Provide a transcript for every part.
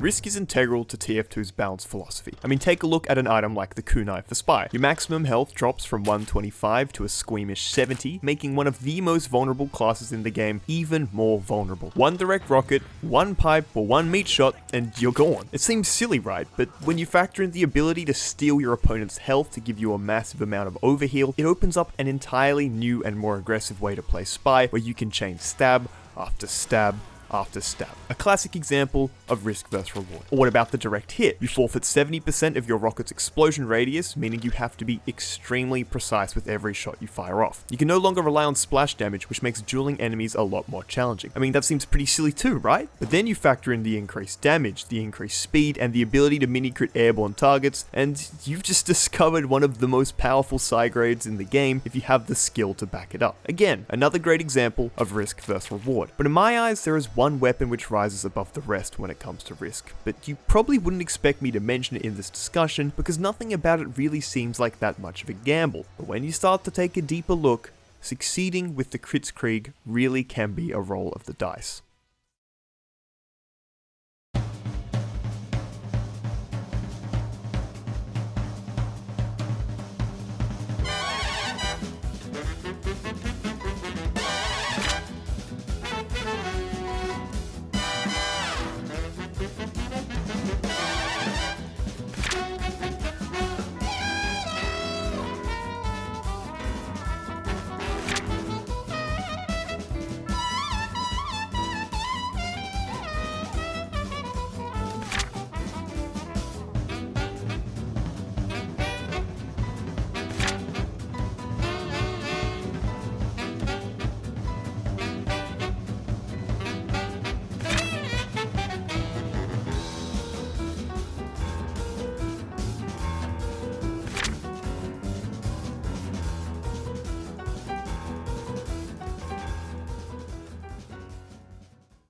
Risk is integral to TF2's balance philosophy. I mean, take a look at an item like the kunai for Spy. Your maximum health drops from 125 to a squeamish 70, making one of the most vulnerable classes in the game even more vulnerable. One direct rocket, one pipe, or one meat shot, and you're gone. It seems silly, right? But when you factor in the ability to steal your opponent's health to give you a massive amount of overheal, it opens up an entirely new and more aggressive way to play Spy, where you can chain stab after stab after stab. A classic example of risk versus reward. Or what about the direct hit? You forfeit 70% of your rocket's explosion radius, meaning you have to be extremely precise with every shot you fire off. You can no longer rely on splash damage, which makes dueling enemies a lot more challenging. I mean, that seems pretty silly too, right? But then you factor in the increased damage, the increased speed, and the ability to mini-crit airborne targets, and you've just discovered one of the most powerful psi grades in the game if you have the skill to back it up. Again, another great example of risk versus reward. But in my eyes, there is one weapon which rises above the rest when it comes to risk, but you probably wouldn't expect me to mention it in this discussion because nothing about it really seems like that much of a gamble. But when you start to take a deeper look, succeeding with the Kritzkrieg really can be a roll of the dice.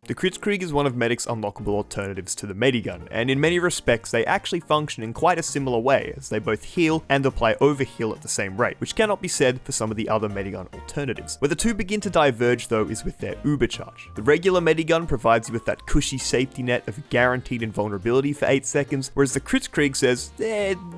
The Kritzkrieg is one of Medic's unlockable alternatives to the Medigun, and in many respects they actually function in quite a similar way, as they both heal and apply overheal at the same rate, which cannot be said for some of the other Medigun alternatives. Where the two begin to diverge though is with their uber charge. The regular Medigun provides you with that cushy safety net of guaranteed invulnerability for 8 seconds, whereas the Kritzkrieg says,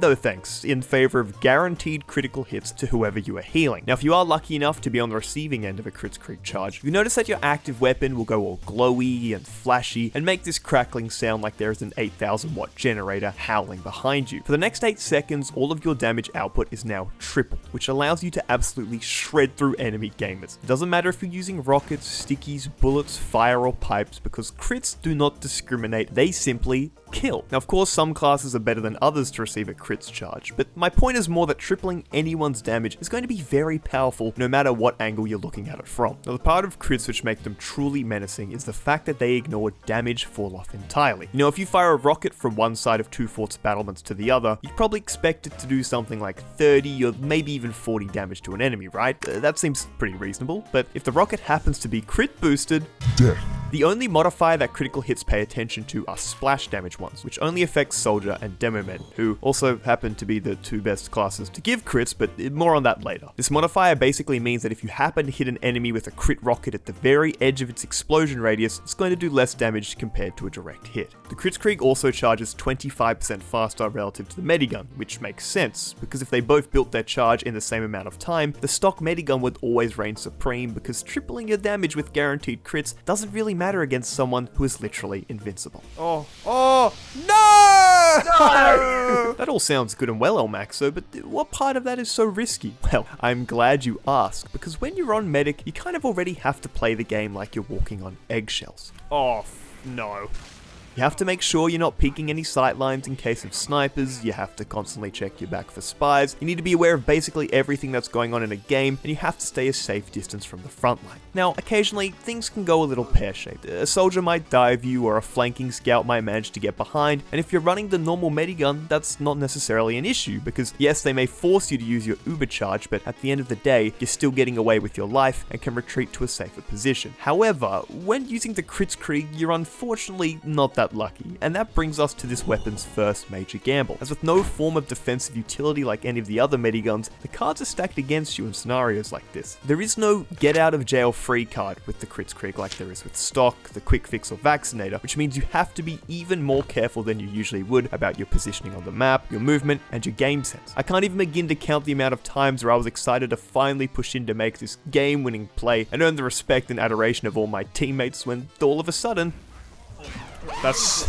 no thanks, in favour of guaranteed critical hits to whoever you are healing. Now if you are lucky enough to be on the receiving end of a Kritzkrieg charge, you notice that your active weapon will go all glowy and flashy and make this crackling sound like there is an 8,000 watt generator howling behind you. For the next 8 seconds, all of your damage output is now triple, which allows you to absolutely shred through enemy gamers. It doesn't matter if you're using rockets, stickies, bullets, fire, or pipes, because crits do not discriminate, they simply kill. Now of course some classes are better than others to receive a crits charge, but my point is more that tripling anyone's damage is going to be very powerful no matter what angle you're looking at it from. Now the part of crits which make them truly menacing is the fact that they ignore damage fall off entirely. You know, if you fire a rocket from one side of two forts battlements to the other, you'd probably expect it to do something like 30 or maybe even 40 damage to an enemy, right? That seems pretty reasonable, but if the rocket happens to be crit boosted, death. The only modifier that critical hits pay attention to are splash damage ones, which only affects Soldier and Demomen, who also happen to be the two best classes to give crits, but more on that later. This modifier basically means that if you happen to hit an enemy with a crit rocket at the very edge of its explosion radius, it's going to do less damage compared to a direct hit. The Kritzkrieg also charges 25% faster relative to the Medigun, which makes sense, because if they both built their charge in the same amount of time, the stock Medigun would always reign supreme, because tripling your damage with guaranteed crits doesn't really matter against someone who is literally invincible. Oh, no! That all sounds good and well, elmaxo, but what part of that is so risky? Well, I'm glad you asked, because when you're on Medic, you kind of already have to play the game like you're walking on eggshells. Oh, no. You have to make sure you're not peeking any sightlines in case of snipers, you have to constantly check your back for spies, you need to be aware of basically everything that's going on in a game, and you have to stay a safe distance from the front line. Now, occasionally, things can go a little pear-shaped. A soldier might dive you, or a flanking scout might manage to get behind, and if you're running the normal Medigun, that's not necessarily an issue, because yes, they may force you to use your uber charge, but at the end of the day, you're still getting away with your life and can retreat to a safer position. However, when using the Kritzkrieg, you're unfortunately not that but lucky, and that brings us to this weapon's first major gamble. As with no form of defensive utility like any of the other mediguns, the cards are stacked against you in scenarios like this. There is no get out of jail free card with the Kritzkrieg like there is with stock, the quick fix or vaccinator, which means you have to be even more careful than you usually would about your positioning on the map, your movement, and your game sense. I can't even begin to count the amount of times where I was excited to finally push in to make this game-winning play and earn the respect and adoration of all my teammates when all of a sudden, that's...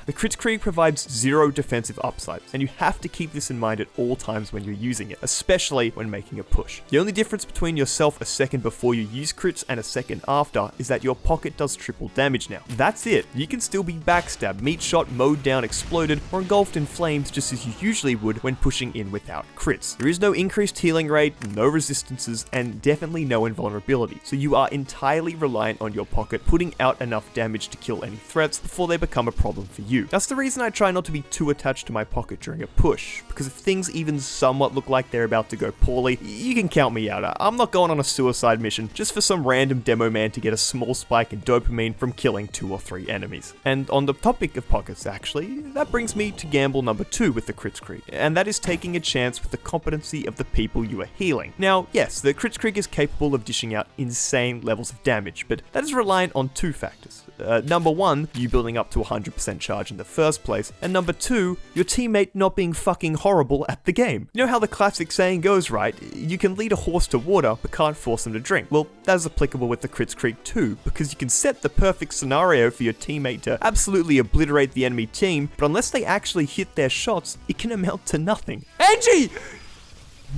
The Kritzkrieg provides zero defensive upsides, and you have to keep this in mind at all times when you're using it, especially when making a push. The only difference between yourself a second before you use crits and a second after is that your pocket does triple damage now. That's it. You can still be backstabbed, meat shot, mowed down, exploded, or engulfed in flames just as you usually would when pushing in without crits. There is no increased healing rate, no resistances, and definitely no invulnerability, so you are entirely reliant on your pocket putting out enough damage to kill any threats before they become a problem for you. That's the reason I try not to be too attached to my pocket during a push, because if things even somewhat look like they're about to go poorly, you can count me out. I'm not going on a suicide mission just for some random demo man to get a small spike in dopamine from killing 2 or 3 enemies. And on the topic of pockets actually, that brings me to gamble number 2 with the Kritzkrieg, and that is taking a chance with the competency of the people you are healing. Now, yes, the Kritzkrieg is capable of dishing out insane levels of damage, but that is reliant on 2 factors. Number 1, you building up to 100% charge in the first place, and number 2, your teammate not being fucking horrible at the game. You know how the classic saying goes, right? You can lead a horse to water, but can't force them to drink. Well, that is applicable with the Kritzkrieg too, because you can set the perfect scenario for your teammate to absolutely obliterate the enemy team, but unless they actually hit their shots, it can amount to nothing. Angie!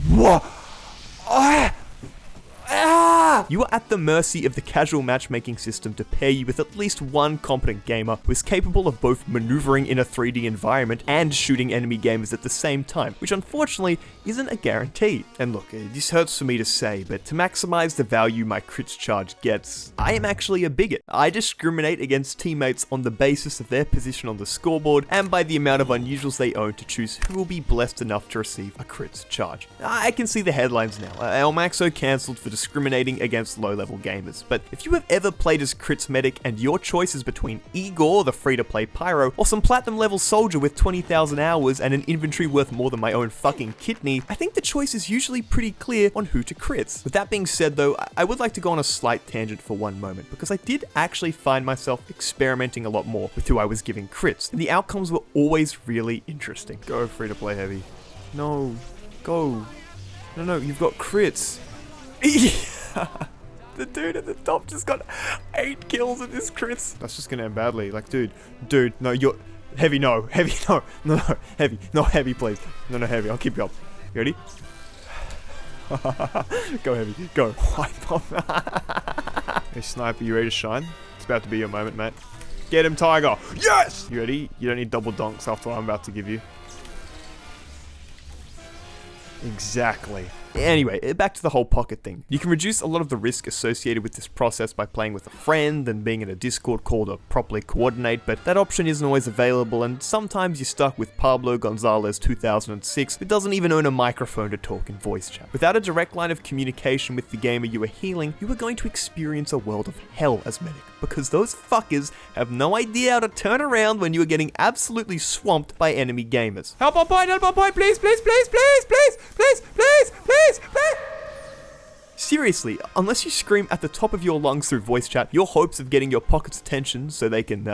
What? You are at the mercy of the casual matchmaking system to pair you with at least one competent gamer who is capable of both maneuvering in a 3D environment and shooting enemy gamers at the same time, which unfortunately isn't a guarantee. And look, this hurts for me to say, but to maximize the value my crits charge gets, I am actually a bigot. I discriminate against teammates on the basis of their position on the scoreboard and by the amount of unusuals they own to choose who will be blessed enough to receive a crits charge. I can see the headlines now. Elmaxo cancelled for discriminating against low-level gamers. But if you have ever played as Kritz medic and your choice is between Igor, the free-to-play pyro, or some platinum-level soldier with 20,000 hours and an inventory worth more than my own fucking kidney, I think the choice is usually pretty clear on who to Kritz. With that being said though, I would like to go on a slight tangent for one moment, because I did actually find myself experimenting a lot more with who I was giving Kritz, and the outcomes were always really interesting. Go free-to-play heavy. No. Go. No, you've got Kritz. The dude at the top just got 8 kills with this Kritz. That's just gonna end badly. Like, dude, no, you're... Heavy, no, heavy, no, heavy, please. No, heavy, I'll keep you up. You ready? Go heavy, go. Hey, Sniper, you ready to shine? It's about to be your moment, mate. Get him, Tiger. Yes! You ready? You don't need double donks after what I'm about to give you. Exactly. Anyway, back to the whole pocket thing. You can reduce a lot of the risk associated with this process by playing with a friend and being in a Discord call to properly coordinate, but that option isn't always available, and sometimes you're stuck with Pablo Gonzalez 2006, who doesn't even own a microphone to talk in voice chat. Without a direct line of communication with the gamer you are healing, you are going to experience a world of hell as medic, because those fuckers have no idea how to turn around when you are getting absolutely swamped by enemy gamers. Help on point, please, please, please, please, please, please, please, please. Seriously, unless you scream at the top of your lungs through voice chat, your hopes of getting your pocket's attention so they can,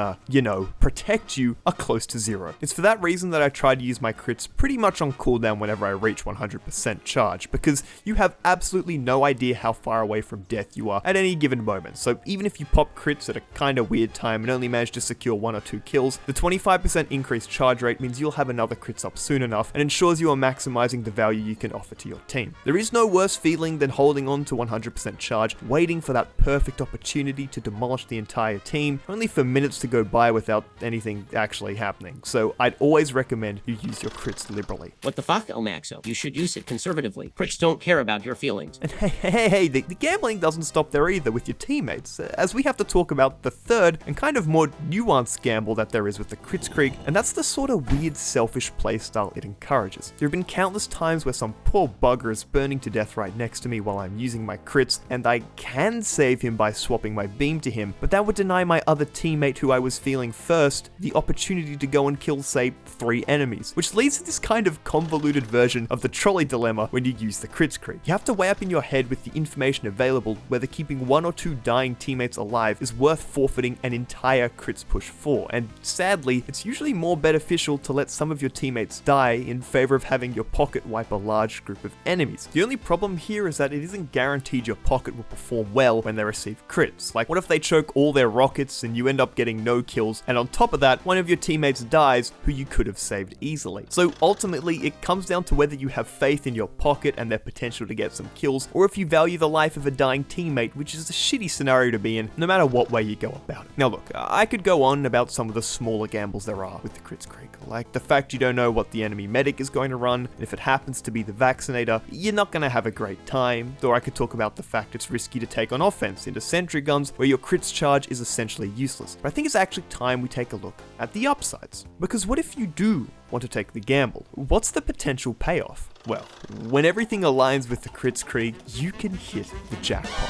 protect you are close to zero. It's for that reason that I try to use my crits pretty much on cooldown whenever I reach 100% charge, because you have absolutely no idea how far away from death you are at any given moment. So even if you pop crits at a kinda weird time and only manage to secure 1 or 2 kills, the 25% increased charge rate means you'll have another crits up soon enough and ensures you are maximizing the value you can offer to your team. There is no worse feeling than holding on to 100% charge, waiting for that perfect opportunity to demolish the entire team, only for minutes to go by without anything actually happening. So I'd always recommend you use your crits liberally. What the fuck, elmaxo? You should use it conservatively. Crits don't care about your feelings. And hey, the gambling doesn't stop there either with your teammates, as we have to talk about the third and kind of more nuanced gamble that there is with the Kritzkrieg, and that's the sort of weird selfish playstyle it encourages. There have been countless times where some poor bugger is burning to death right next to me while I'm using my crits, and I can save him by swapping my beam to him, but that would deny my other teammate who I was feeling first the opportunity to go and kill, say, 3 enemies, which leads to this kind of convoluted version of the trolley dilemma when you use the Kritzkrieg. You have to weigh up in your head with the information available whether keeping 1 or 2 dying teammates alive is worth forfeiting an entire crits push for, and sadly, it's usually more beneficial to let some of your teammates die in favor of having your pocket wipe a large group of enemies. The only problem here is that it isn't guaranteed your pocket will perform well when they receive crits. Like, what if they choke all their rockets and you end up getting no kills, and on top of that, one of your teammates dies who you could have saved easily. So ultimately, it comes down to whether you have faith in your pocket and their potential to get some kills, or if you value the life of a dying teammate, which is a shitty scenario to be in, no matter what way you go about it. Now look, I could go on about some of the smaller gambles there are with the Kritzkrieg, like the fact you don't know what the enemy medic is going to run, and if it happens to be the vaccinator, you're not going to have a great time, or I could talk about the fact it's risky to take on offense into sentry guns where your crits charge is essentially useless. But I think it's actually time we take a look at the upsides. Because what if you do want to take the gamble? What's the potential payoff? Well, when everything aligns with the Kritzkrieg, you can hit the jackpot.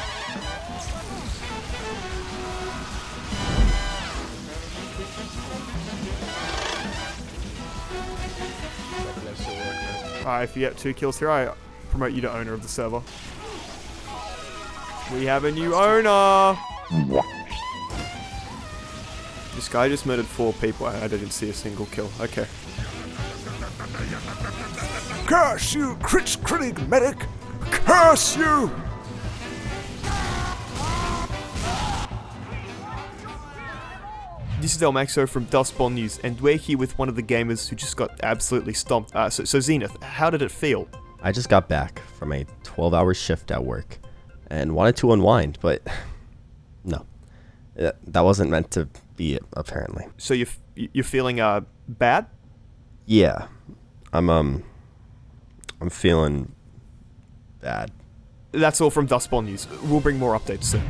If you get 2 kills here, I promote you to owner of the server. We have a new owner! This guy just murdered 4 people. I didn't see a single kill. Okay. Curse you, Kritzkrieg medic! Curse you! This is elmaxo from Dustbowl News, and we're here with one of the gamers who just got absolutely stomped. So Zenith, how did it feel? I just got back from a 12-hour shift at work and wanted to unwind, but no. That wasn't meant to be it, apparently. So you're feeling bad? Yeah. I'm feeling bad. That's all from Dustbowl News. We'll bring more updates soon.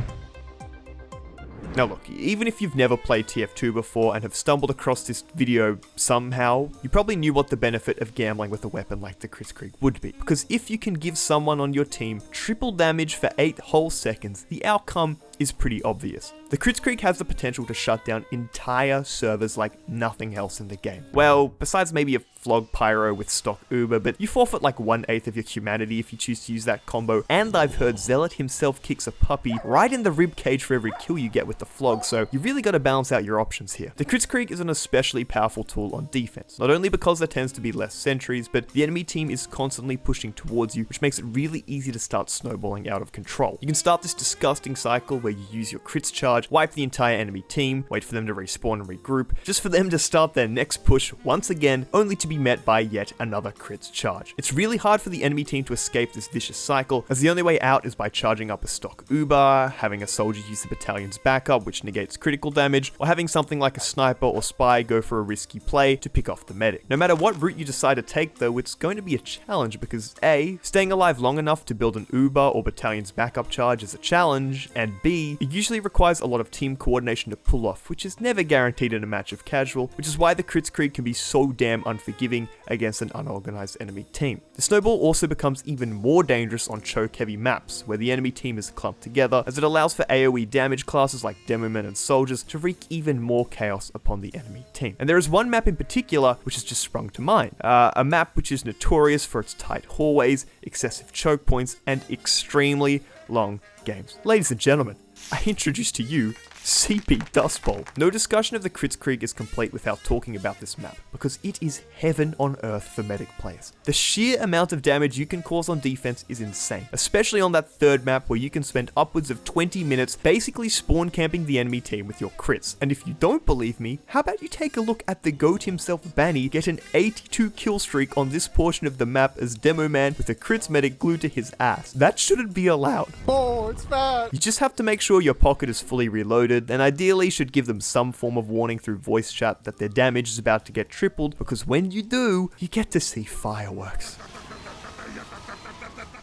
Now look, even if you've never played TF2 before and have stumbled across this video somehow, you probably knew what the benefit of gambling with a weapon like the Kritzkrieg would be. Because if you can give someone on your team triple damage for 8 whole seconds, the outcome is pretty obvious. The Kritzkrieg has the potential to shut down entire servers like nothing else in the game. Well, besides maybe a flog pyro with stock Uber, but you forfeit like 1/8 of your humanity if you choose to use that combo, and I've heard Zealot himself kicks a puppy right in the rib cage for every kill you get with the flog, so you really gotta balance out your options here. The Kritzkrieg is an especially powerful tool on defense, not only because there tends to be less sentries, but the enemy team is constantly pushing towards you, which makes it really easy to start snowballing out of control. You can start this disgusting cycle where you use your crits charge, wipe the entire enemy team, wait for them to respawn and regroup, just for them to start their next push once again, only to be met by yet another crits charge. It's really hard for the enemy team to escape this vicious cycle, as the only way out is by charging up a stock Uber, having a soldier use the battalion's backup, which negates critical damage, or having something like a sniper or spy go for a risky play to pick off the medic. No matter what route you decide to take though, it's going to be a challenge because A, staying alive long enough to build an Uber or battalion's backup charge is a challenge, and B, it usually requires a lot of team coordination to pull off, which is never guaranteed in a match of casual, which is why the Kritzkrieg can be so damn unforgiving against an unorganized enemy team. The snowball also becomes even more dangerous on choke-heavy maps, where the enemy team is clumped together, as it allows for AoE damage classes like demomen and soldiers to wreak even more chaos upon the enemy team. And there is one map in particular which has just sprung to mind, a map which is notorious for its tight hallways, excessive choke points, and extremely long games. Ladies and gentlemen, I introduce to you CP Dustbowl. No discussion of the Kritzkrieg is complete without talking about this map, because it is heaven on earth for medic players. The sheer amount of damage you can cause on defense is insane, especially on that third map where you can spend upwards of 20 minutes basically spawn camping the enemy team with your crits. And if you don't believe me, how about you take a look at the GOAT himself, Banny, get an 82 kill streak on this portion of the map as Demo Man with a crits medic glued to his ass. That shouldn't be allowed. Oh, it's bad. You just have to make sure your pocket is fully reloaded, and ideally should give them some form of warning through voice chat that their damage is about to get tripled, because when you do, you get to see fireworks.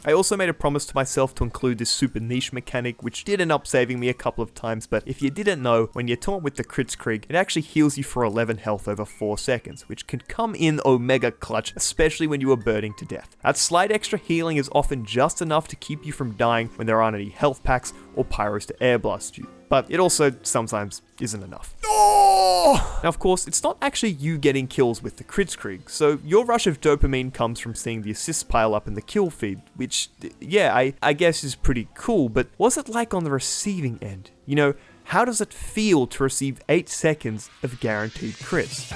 I also made a promise to myself to include this super niche mechanic, which did end up saving me a couple of times, but if you didn't know, when you're taunt with the Kritzkrieg, it actually heals you for 11 health over 4 seconds, which can come in omega clutch, especially when you are burning to death. That slight extra healing is often just enough to keep you from dying when there aren't any health packs or pyros to air blast you, but it also sometimes isn't enough. Now, of course, it's not actually you getting kills with the Kritzkrieg, so your rush of dopamine comes from seeing the assists pile up in the kill feed, which, yeah, I guess is pretty cool, but what's it like on the receiving end? You know, how does it feel to receive 8 seconds of guaranteed crits?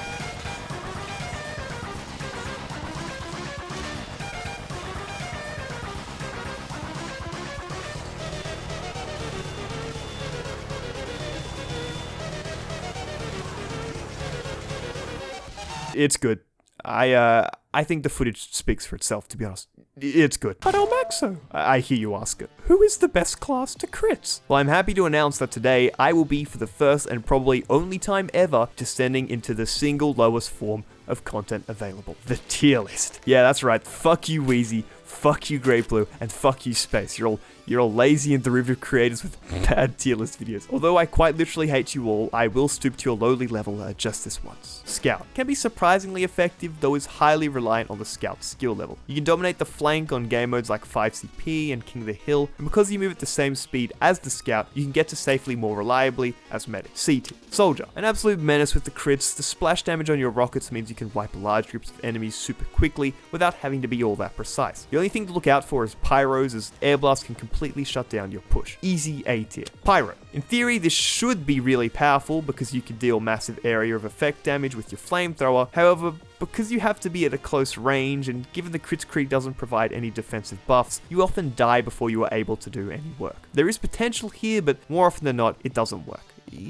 It's good. I think the footage speaks for itself, to be honest. It's good. But elmaxo, I hear you ask it. Who is the best class to crits? Well, I'm happy to announce that today I will be, for the first and probably only time ever, descending into the single lowest form of content available. The tier list. Yeah, that's right. Fuck you, Wheezy. Fuck you, Great Blue. And fuck you, Space. You're all lazy and derivative creators with bad tier list videos. Although I quite literally hate you all, I will stoop to your lowly level just this once. Scout can be surprisingly effective, though is highly reliant on the Scout's skill level. You can dominate the flank on game modes like 5CP and King of the Hill, and because you move at the same speed as the Scout, you can get to safely more reliably as medic. C tier. Soldier. An absolute menace with the crits. The splash damage on your rockets means you can wipe large groups of enemies super quickly without having to be all that precise. The only thing to look out for is pyros, as air blast can completely shut down your push. Easy A tier. Pyro. In theory, this should be really powerful because you can deal massive area of effect damage with your flamethrower. However, because you have to be at a close range, and given the Kritzkrieg doesn't provide any defensive buffs, you often die before you are able to do any work. There is potential here, but more often than not, it doesn't work.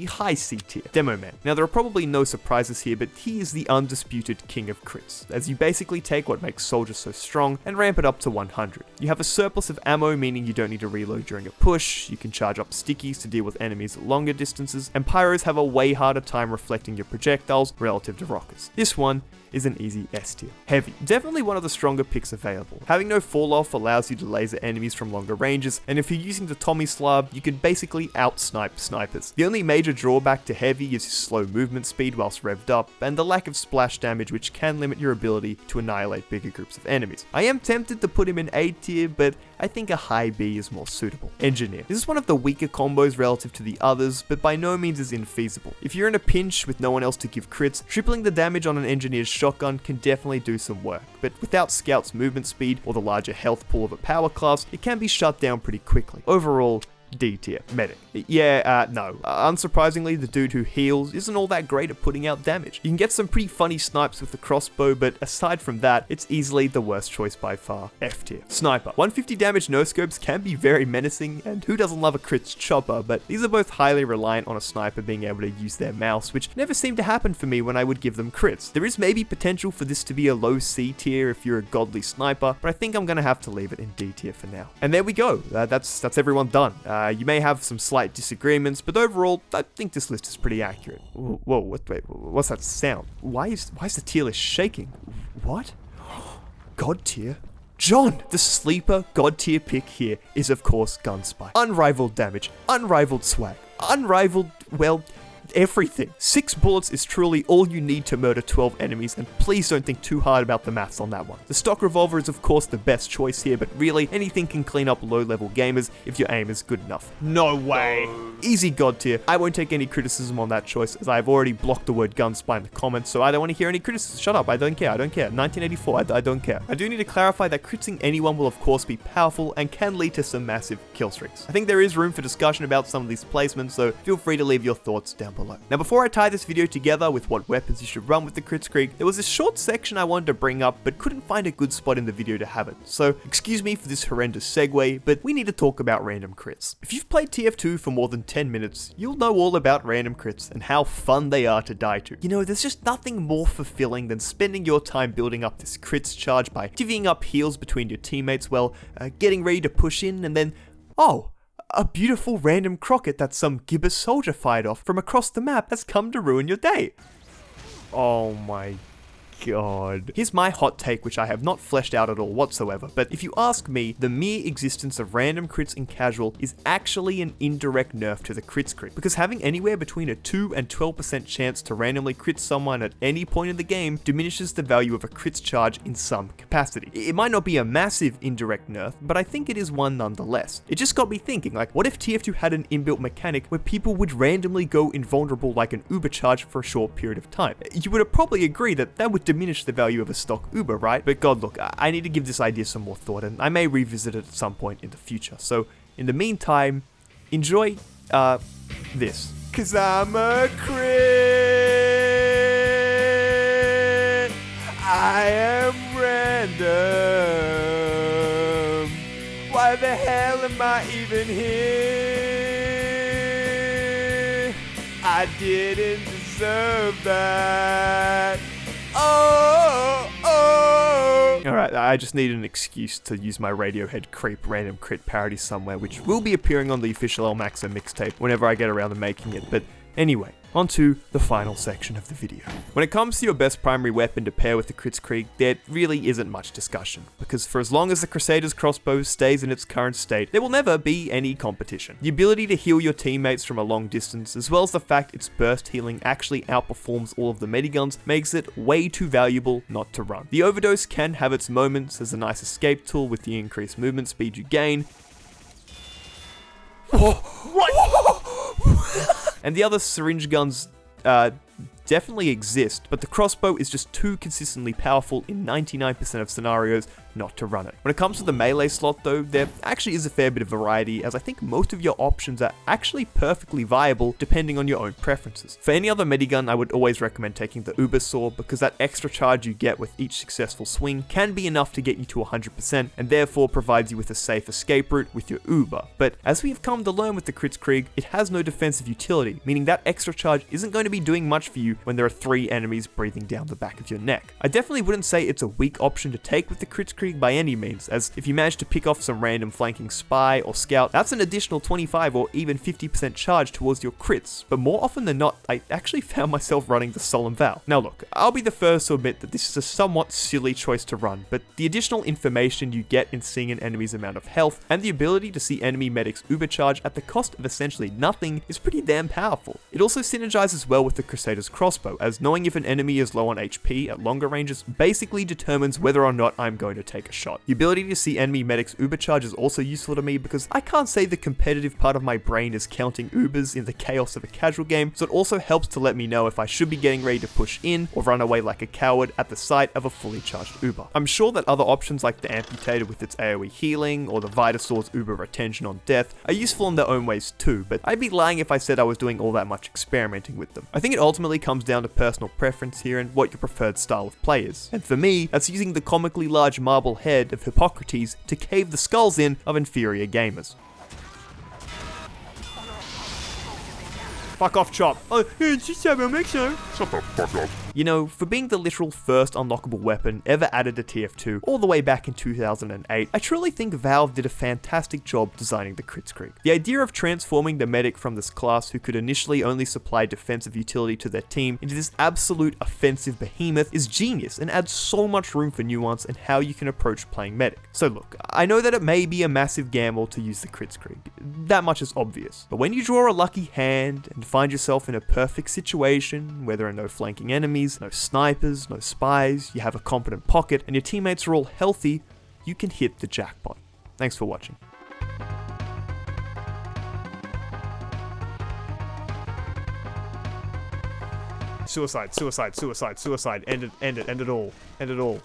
High C tier. Demo Man. Now, there are probably no surprises here, but he is the undisputed king of crits, as you basically take what makes Soldier so strong and ramp it up to 100. You have a surplus of ammo, meaning you don't need to reload during a push, you can charge up stickies to deal with enemies at longer distances, and pyros have a way harder time reflecting your projectiles relative to rockets. This one is an easy S tier. Heavy. Definitely one of the stronger picks available. Having no fall off allows you to laser enemies from longer ranges, and if you're using the Tommy Slab, you can basically out-snipe snipers. The only major drawback to Heavy is his slow movement speed whilst revved up, and the lack of splash damage, which can limit your ability to annihilate bigger groups of enemies. I am tempted to put him in A tier, but I think a high B is more suitable. Engineer. This is one of the weaker combos relative to the others, but by no means is infeasible. If you're in a pinch with no one else to give crits, tripling the damage on an Engineer's shotgun can definitely do some work, but without Scout's movement speed or the larger health pool of a power class, it can be shut down pretty quickly. Overall, D tier. Medic. Yeah, no. Unsurprisingly, the dude who heals isn't all that great at putting out damage. You can get some pretty funny snipes with the crossbow, but aside from that, it's easily the worst choice by far. F tier. Sniper. 150 damage no-scopes can be very menacing, and who doesn't love a Kritz chopper, but these are both highly reliant on a sniper being able to use their mouse, which never seemed to happen for me when I would give them crits. There is maybe potential for this to be a low C tier if you're a godly sniper, but I think I'm gonna have to leave it in D tier for now. And there we go. That's everyone done. You may have some slight disagreements, but overall, I think this list is pretty accurate. Whoa, wait, what's that sound? Why is the tier list shaking? What? God tier? John! The sleeper god tier pick here is of course Gunspike. Unrivaled damage, unrivaled swag, unrivaled, well, everything. 6 bullets is truly all you need to murder 12 enemies, and please don't think too hard about the maths on that one. The stock revolver is of course the best choice here, but really anything can clean up low-level gamers if your aim is good enough. No way! Easy god tier. I won't take any criticism on that choice, as I've already blocked the word Gunspike in the comments, so I don't want to hear any criticism. Shut up, I don't care. 1984, I don't care. I do need to clarify that critzing anyone will of course be powerful and can lead to some massive kill streaks. I think there is room for discussion about some of these placements, so feel free to leave your thoughts down below. Now, before I tie this video together with what weapons you should run with the Kritzkrieg, there was a short section I wanted to bring up, but couldn't find a good spot in the video to have it. So, excuse me for this horrendous segue, but we need to talk about random crits. If you've played TF2 for more than 10 minutes, you'll know all about random crits and how fun they are to die to. You know, there's just nothing more fulfilling than spending your time building up this crits charge by divvying up heals between your teammates while getting ready to push in, and then, oh, a beautiful random crocket that some gibbous soldier fired off from across the map has come to ruin your day. Oh my God. Here's my hot take, which I have not fleshed out at all whatsoever, but if you ask me, the mere existence of random crits in casual is actually an indirect nerf to the Kritzkrieg, because having anywhere between a 2 and 12% chance to randomly crit someone at any point in the game diminishes the value of a crits charge in some capacity. It might not be a massive indirect nerf, but I think it is one nonetheless. It just got me thinking, like, what if TF2 had an inbuilt mechanic where people would randomly go invulnerable like an Uber charge for a short period of time? You would probably agree that that would diminish the value of a stock Uber, right? But God, look, I need to give this idea some more thought, and I may revisit it at some point in the future. So, in the meantime, enjoy, this. 'Cause I'm a crit. I am random. Why the hell am I even here? I didn't deserve that. Alright, I just need an excuse to use my Radiohead creep random crit parody somewhere, which will be appearing on the official elmaxo mixtape whenever I get around to making it, but anyway. On to the final section of the video. When it comes to your best primary weapon to pair with the Kritzkrieg, there really isn't much discussion, because for as long as the Crusader's crossbow stays in its current state, there will never be any competition. The ability to heal your teammates from a long distance, as well as the fact its burst healing actually outperforms all of the mediguns, makes it way too valuable not to run. The overdose can have its moments as a nice escape tool with the increased movement speed you gain. What? And the other syringe guns definitely exist, but the crossbow is just too consistently powerful in 99% of scenarios not to run it. When it comes to the melee slot though, there actually is a fair bit of variety, as I think most of your options are actually perfectly viable depending on your own preferences. For any other medigun, I would always recommend taking the Uber Saw, because that extra charge you get with each successful swing can be enough to get you to 100% and therefore provides you with a safe escape route with your Uber. But as we have come to learn with the Kritzkrieg, it has no defensive utility, meaning that extra charge isn't going to be doing much for you when there are 3 enemies breathing down the back of your neck. I definitely wouldn't say it's a weak option to take with the Kritzkrieg by any means, as if you manage to pick off some random flanking spy or scout, that's an additional 25 or even 50% charge towards your crits. But more often than not, I actually found myself running the Solemn Vow. Now look, I'll be the first to admit that this is a somewhat silly choice to run, but the additional information you get in seeing an enemy's amount of health and the ability to see enemy medics ubercharge at the cost of essentially nothing is pretty damn powerful. It also synergizes well with the Crusader's crossbow, as knowing if an enemy is low on HP at longer ranges basically determines whether or not I'm going to take a shot. The ability to see enemy medics ubercharge is also useful to me, because I can't say the competitive part of my brain is counting ubers in the chaos of a casual game, so it also helps to let me know if I should be getting ready to push in or run away like a coward at the sight of a fully charged uber. I'm sure that other options like the Amputator with its AoE healing or the Vitasaw's uber retention on death are useful in their own ways too, but I'd be lying if I said I was doing all that much experimenting with them. I think it ultimately comes down to personal preference here and what your preferred style of play is. And for me, that's using the comically large marble head of Hippocrates to cave the skulls in of inferior gamers. Fuck off, Chop. Oh, it's just elmaxo. Shut the fuck up. You know, for being the literal first unlockable weapon ever added to TF2 all the way back in 2008, I truly think Valve did a fantastic job designing the Kritzkrieg. The idea of transforming the medic from this class, who could initially only supply defensive utility to their team, into this absolute offensive behemoth is genius and adds so much room for nuance in how you can approach playing medic. So look, I know that it may be a massive gamble to use the Kritzkrieg, that much is obvious, but when you draw a lucky hand and find yourself in a perfect situation where there are no flanking enemies, no snipers, no spies, you have a competent pocket, and your teammates are all healthy, you can hit the jackpot. Thanks for watching. Suicide, suicide, suicide, suicide, end it all, end it all.